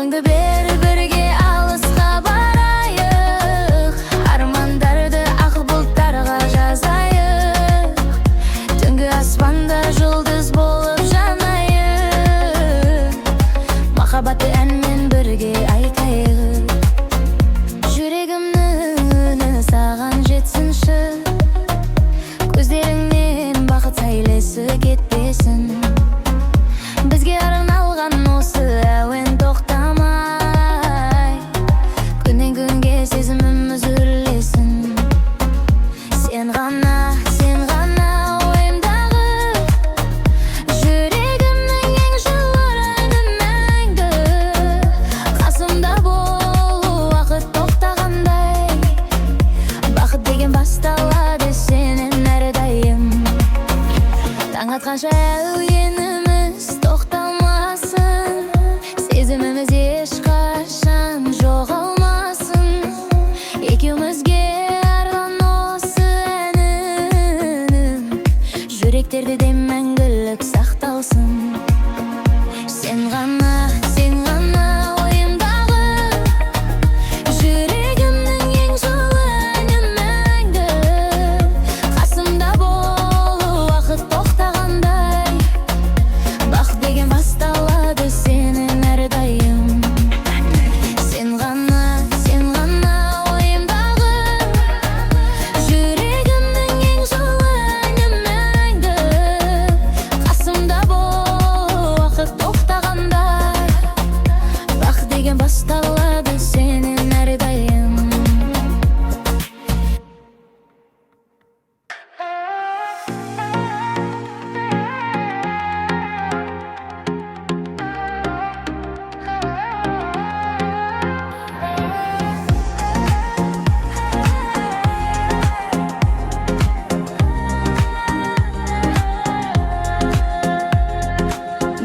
Жолыңды бер, бірге алысқа барайық, армандарды ақ бұлттарға жазайық, түнгі аспанда жұлдыз болып жанайық, махаббатты әнмен бірге айтайық. Жүрегімнің үні саған жетсінші, көздеріңнен бақыт сәулесі кетпесін. Бізге арналған осы әуен тоқтамай, күннен күнге сезіміміз өрлесін. Сен ғана ойымдағы, жүрегімнің ең жылы әні мәңгі. Қасымда болу уақыт тоқтағандай, бақыт деген басталады сенен әрдайым. Таң атқанша әуеніміз тоқталмасын, сезіміміз ешқашан жоғалмасын. Екеумізге арнаған осы әнім, жүректерде мәңгілік сақталсын. Сен ғана ойымдағы, жүрегімнің ең жылы әні мәңгі. Қасымда болу уақыт тоқтағандай, бақыт деген басталады сенен әрдайым. Сен ғана ойымдағы, жүрегімнің ең жылы әні мәңгі. Қасымда болу уақыт тоқтағандай, бақыт деген басталады сенен әрдайым.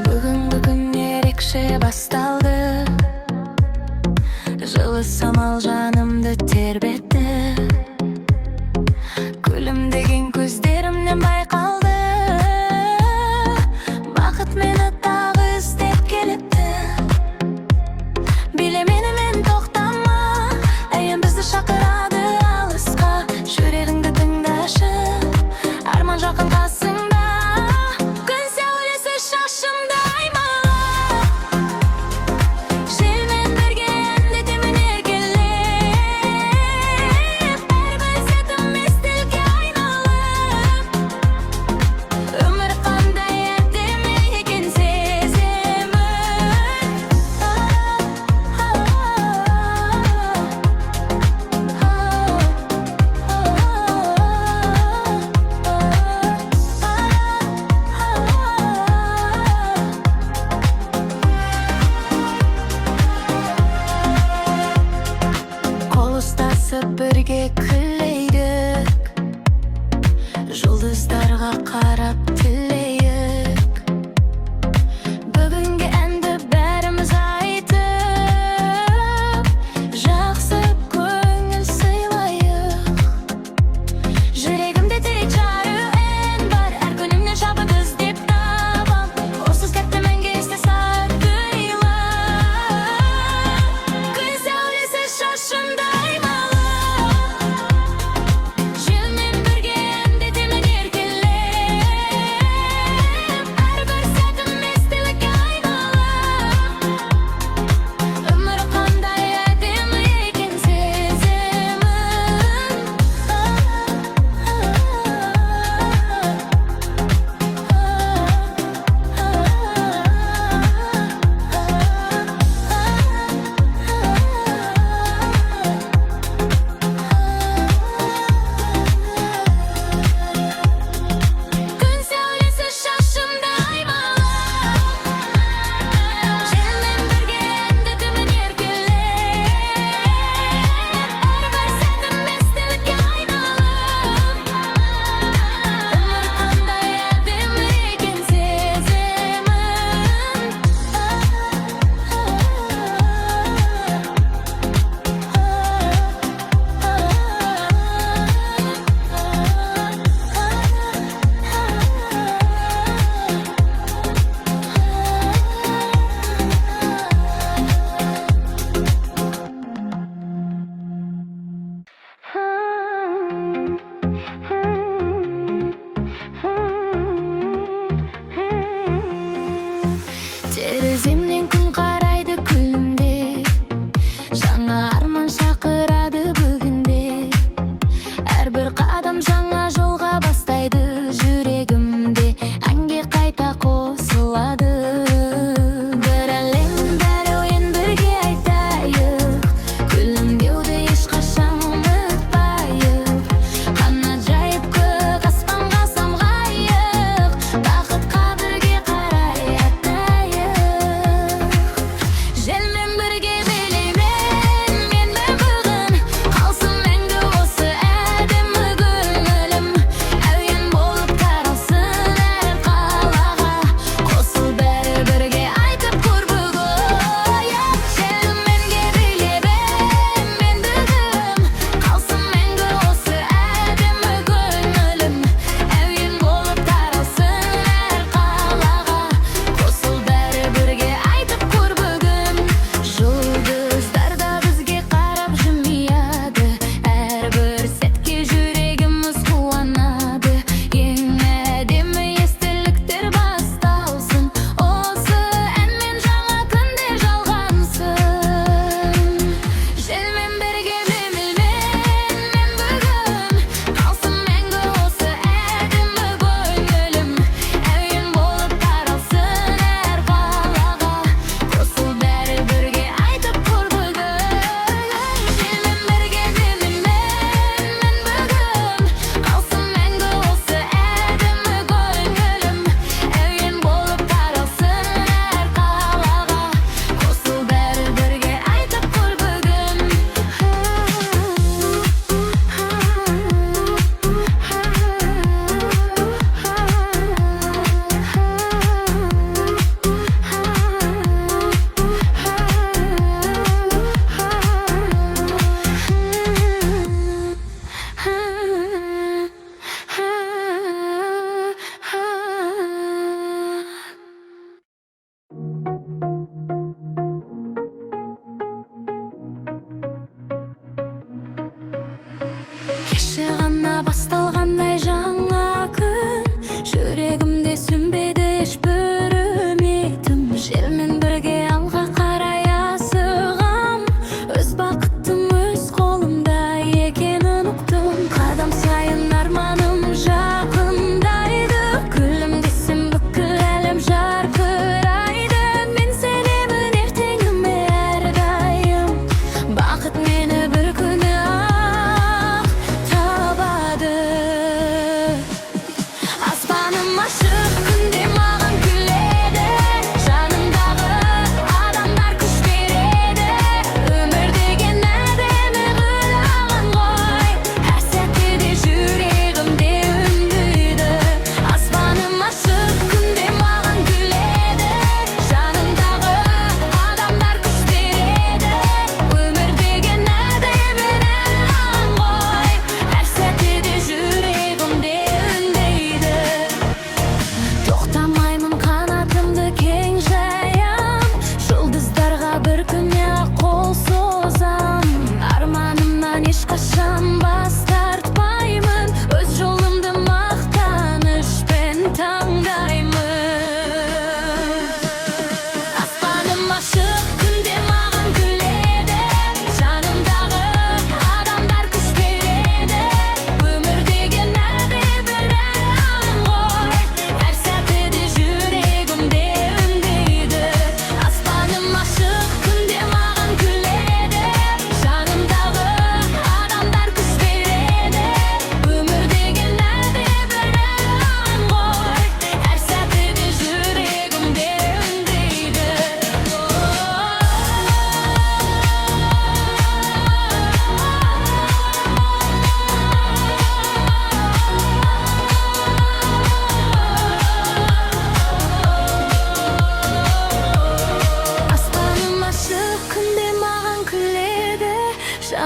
Бүгінгі күн ерекше басталды, жылы самал жанымды тербетті. Күлімдеген көздерімнен байқалды, бақыт мені тағы іздеп келіпті. Биле менімен тоқтама, әйем бізді шақырады алысқа. Жүрегіңді тыңдашы, арман жақын қасыңда. Күн сәулесі шашымды аймалап, желмен бірге әндетемін еркелеп. Әрбір сәтім естелікке айналып, өмір қандай әдемі екен сеземін. Қол ұстасып бірге күлейік, жұлдыздарға қарап тілейік. Бүгінгі әнді бәріміз айтып, жақсы көңіл сыйлайық. Жүрегімде тек жары ән бар, әр күнімнен шабыт іздеп табам. Осы сәтті мәңгі есте сақтайлы. Күн сәулесі шашымды аймалап,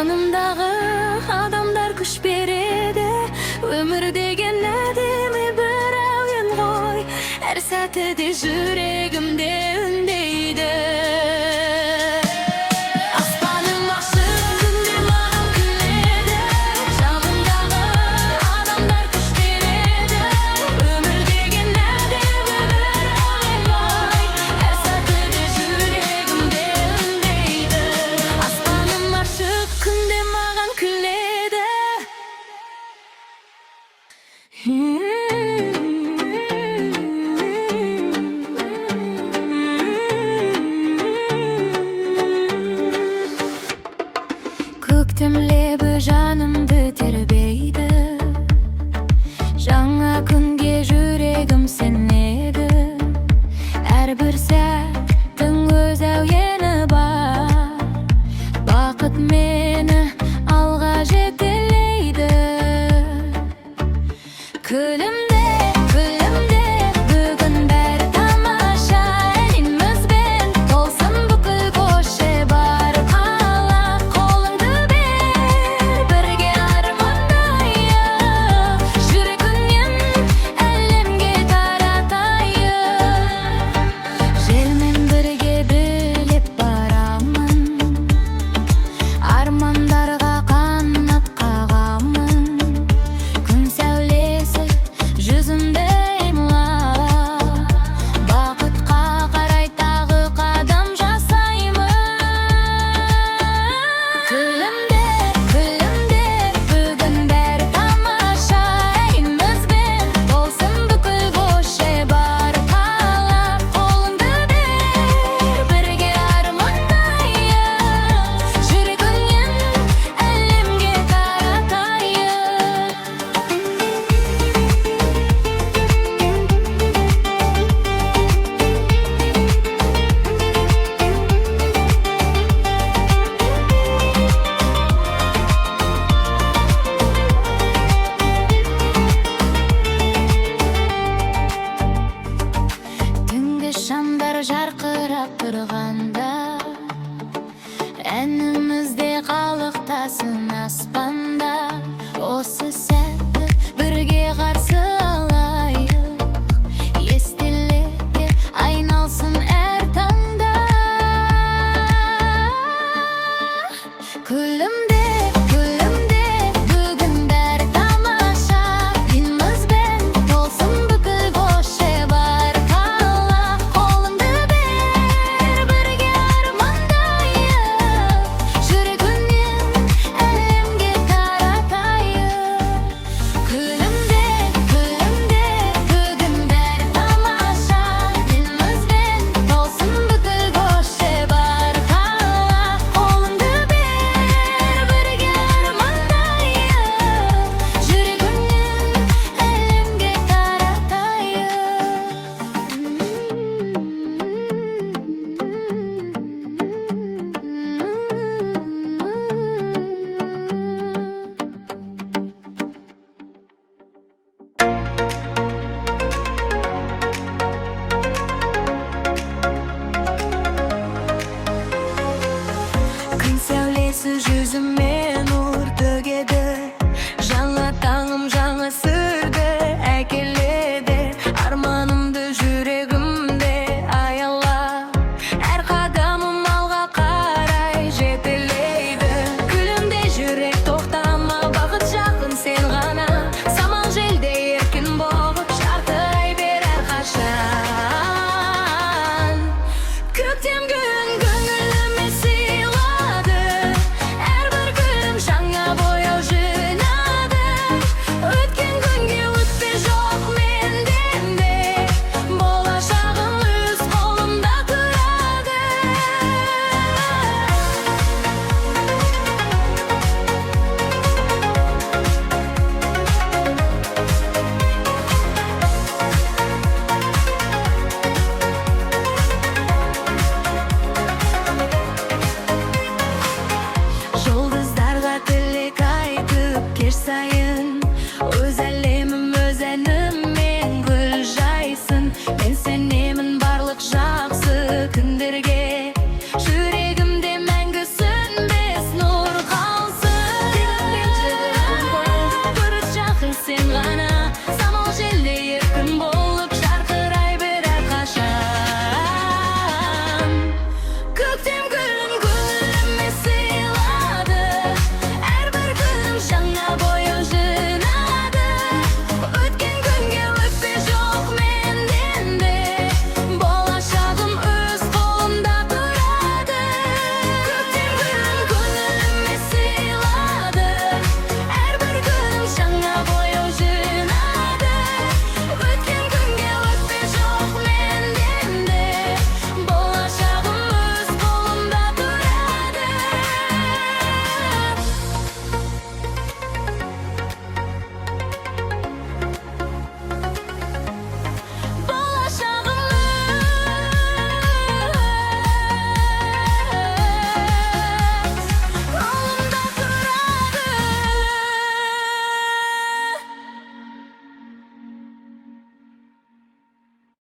жанымдағы адамдар күш береді. Өмір деген әдемі бір әуен ғой, әр сәтіде жүрегімде үндейді.